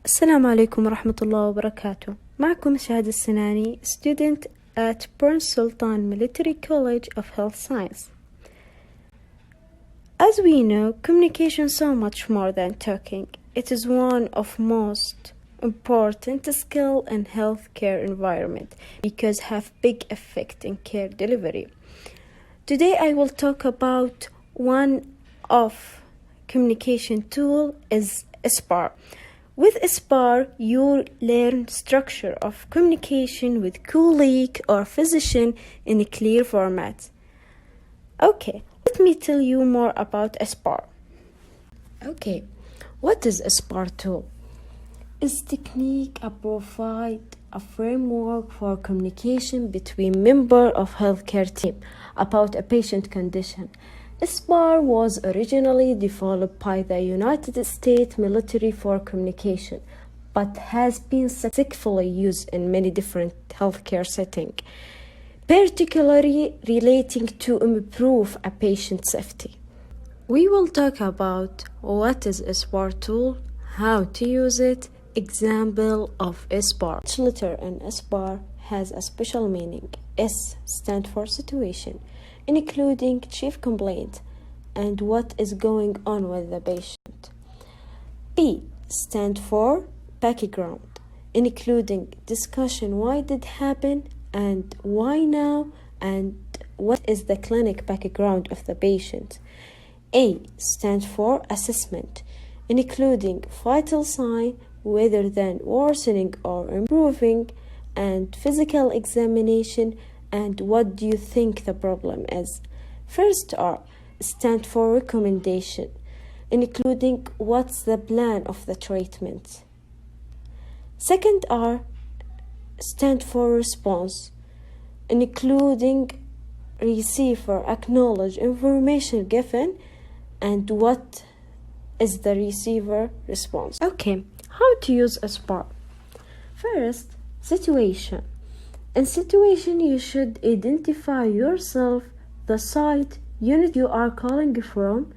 السلام عليكم ورحمة الله وبركاته. معكم شهد السناني, student at Prince Sultan Military College of Health Science. As we know, communication is so much more than talking. It is one of most important skill in healthcare environment because have big effect in care delivery. Today I will talk about one of communication tool is SBARR. With SBARR, you learn structure of communication with colleague or physician in a clear format. Okay, let me tell you more about SBARR. Okay, what is SBARR tool? It's technique that provide a framework for communication between member of healthcare team about a patient condition. SBARR was originally developed by the United States military for communication, but has been successfully used in many different healthcare settings, particularly relating to improve a patient's safety. We will talk about what is SBARR tool, how to use it, example of SBARR. Each letter in SBARR has a special meaning. S stands for situation, including chief complaint and what is going on with the patient. P stands for background, including discussion why did happen and why now and what is the clinic background of the patient. A stands for assessment, including vital sign whether than worsening or improving, and physical examination and what do you think the problem is. First R stands for recommendation, including what's the plan of the treatment. Second R stands for response, including receiver acknowledge information given and what is the receiver response. Okay, how to use SBARR? First, situation. In situation, you should identify yourself, the site, unit you are calling from,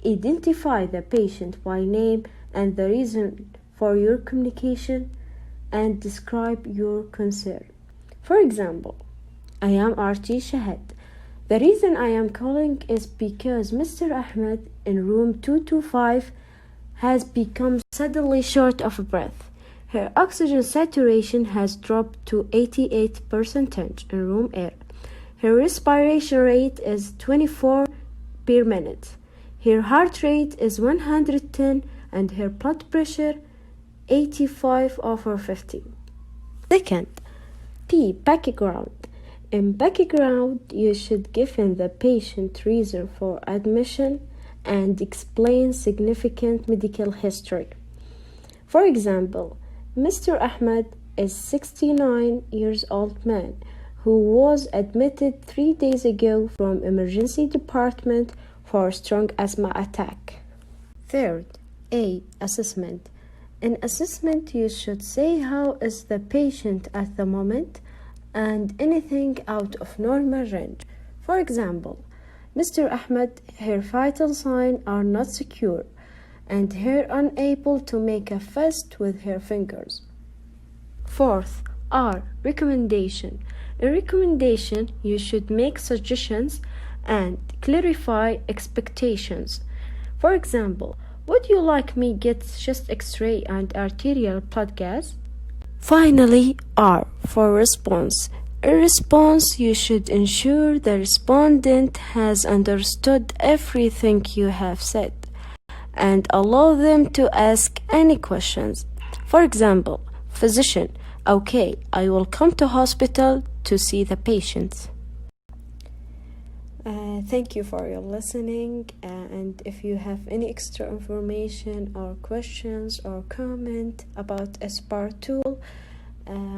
identify the patient by name and the reason for your communication, and describe your concern. For example, I am RT Shahad. The reason I am calling is because Mr. Ahmed in room 225 has become suddenly short of breath. Her oxygen saturation has dropped to 88% in room air. Her respiration rate is 24 per minute. Her heart rate is 110 and her blood pressure 85/50. Second, P, background. In background, you should give the patient reason for admission and explain significant medical history. For example, Mr. Ahmed is 69 years old man who was admitted 3 days ago from emergency department for strong asthma attack. Third, A, assessment. In assessment, you should say how is the patient at the moment and anything out of normal range. For example, Mr. Ahmed, her vital signs are not secure and her unable to make a fist with her fingers. Fourth, R, recommendation. In recommendation, you should make suggestions and clarify expectations. For example, would you like me get chest x-ray and arterial blood gas? Finally, R, for response. In response, you should ensure the respondent has understood everything you have said and allow them to ask any questions. For example, physician, okay, I will come to hospital to see the patient. Thank you for your listening, and if you have any extra information or questions or comment about SBARR tool,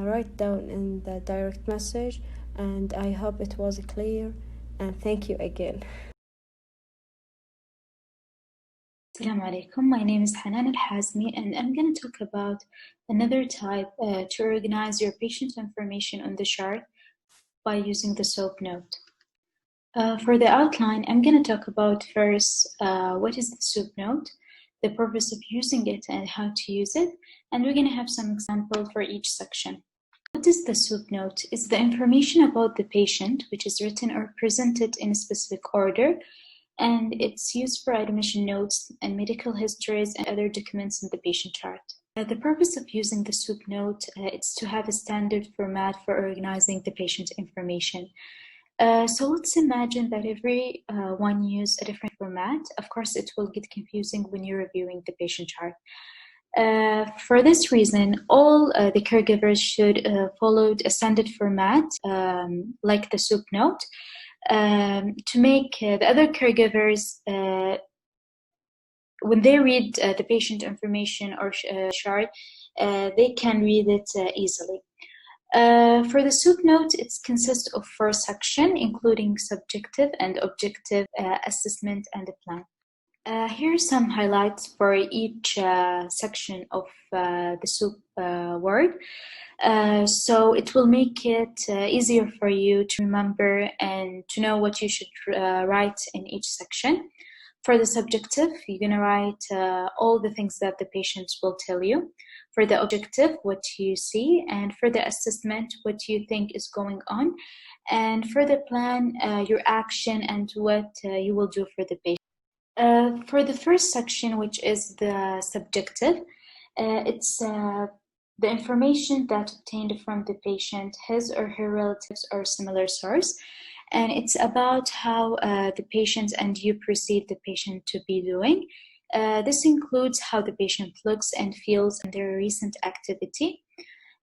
write down in the direct message, and I hope it was clear, and thank you again. Assalamu alaikum. My name is Hanan Al-Hazmi and I'm going to talk about another type to organize your patient information on the chart by using the SOAP note. For the outline, I'm going to talk about first what is the SOAP note, the purpose of using it and how to use it, and we're going to have some examples for each section. What is the SOOP note? It's the information about the patient which is written or presented in a specific order, and it's used for admission notes and medical histories and other documents in the patient chart. The purpose of using the SOOP note is to have a standard format for organizing the patient information. So let's imagine that every one use a different format. Of course, it will get confusing when you're reviewing the patient chart. For this reason, all the caregivers should follow a standard format like the SOOP note to make the other caregivers, when they read the patient information or chart, they can read it easily. For the SOOP note, it consists of 4 sections, including subjective and objective assessment and a plan. Here are some highlights for each section of the SOOP word. So it will make it easier for you to remember and to know what you should write in each section. For the subjective, you're going to write all the things that the patients will tell you. For the objective, what you see, and for the assessment, what you think is going on, and for the plan, your action and what you will do for the patient. For the first section, which is the subjective, it's the information that obtained from the patient, his or her relatives or similar source, and it's about how the patient and you perceive the patient to be doing. This includes how the patient looks and feels in their recent activity.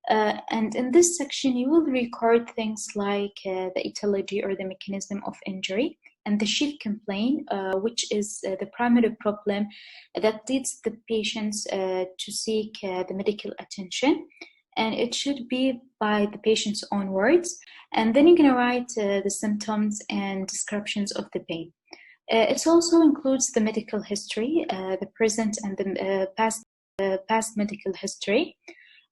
And in this section, you will record things like the etiology or the mechanism of injury and the chief complaint, which is the primary problem that leads the patients to seek the medical attention. And it should be by the patient's own words. And then you're going to write the symptoms and descriptions of the pain. It also includes the medical history, the present and the past medical history.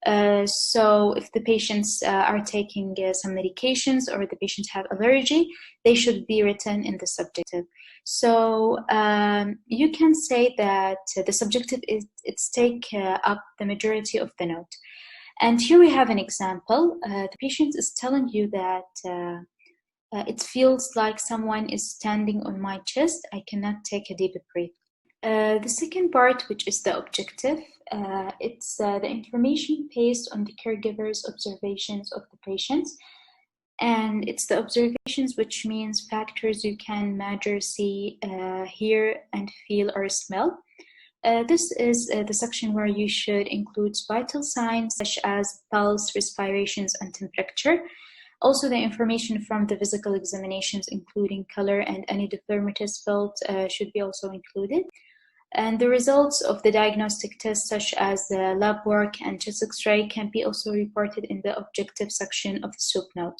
So if the patients are taking some medications or the patients have allergy, they should be written in the subjective. So you can say that the subjective it's take up the majority of the note. And here we have an example. The patient is telling you that it feels like someone is standing on my chest. I cannot take a deep breath. The second part, which is the objective, it's the information based on the caregiver's observations of the patients. And it's the observations, which means factors you can measure, see, hear, and feel or smell. This is the section where you should include vital signs such as pulse, respirations, and temperature. Also, the information from the physical examinations, including color and any deformities felt, should be also included. And the results of the diagnostic tests, such as the lab work and chest X-ray, can be also reported in the objective section of the SOOP note.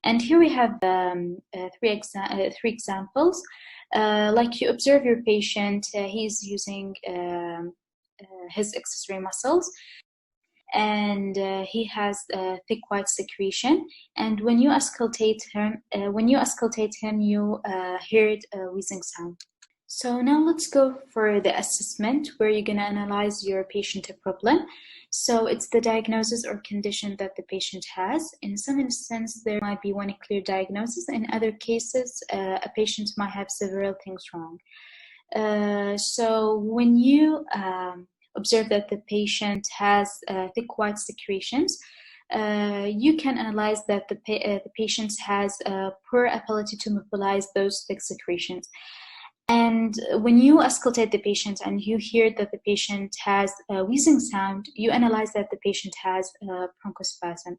And here we have three examples. Like you observe your patient, he's using his accessory muscles, and he has thick white secretion. And when you auscultate him, you heard a wheezing sound. So now let's go for the assessment, where you're going to analyze your patient problem. So it's the diagnosis or condition that the patient has. In some instances, there might be one clear diagnosis. In other cases, a patient might have several things wrong. So when you observe that the patient has thick white secretions, you can analyze that the patient has poor ability to mobilize those thick secretions. And when you auscultate the patient and you hear that the patient has a wheezing sound, you analyze that the patient has bronchospasm.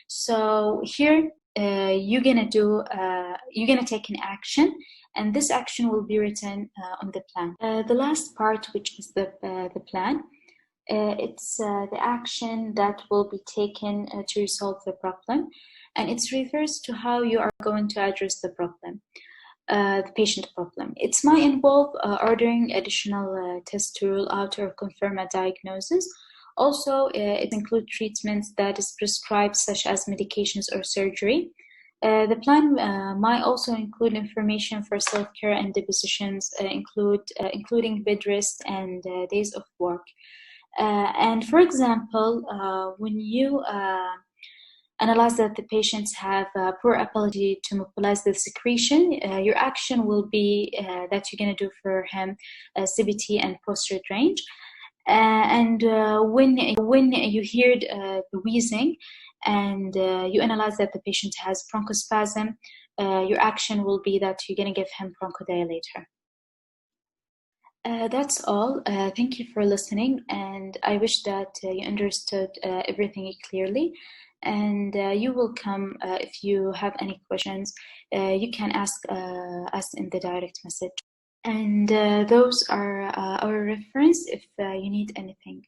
So here you're gonna take an action, and this action will be written on the plan. The last part, which is the plan, it's the action that will be taken to resolve the problem, and it refers to how you are going to address the problem. The patient problem. It might involve ordering additional tests to rule out or confirm a diagnosis. Also, it includes treatments that is prescribed, such as medications or surgery. The plan might also include information for self-care and depositions, including bed rest and days of work. And for example, when you analyze that the patients have poor ability to mobilize the secretion, your action will be that you're going to do for him CBT and posture range. And when you hear the wheezing and you analyze that the patient has bronchospasm, your action will be that you're going to give him bronchodilator. That's all. Thank you for listening, and I wish that you understood everything clearly. And you will come if you have any questions. You can ask us in the direct message. And those are our reference if you need anything.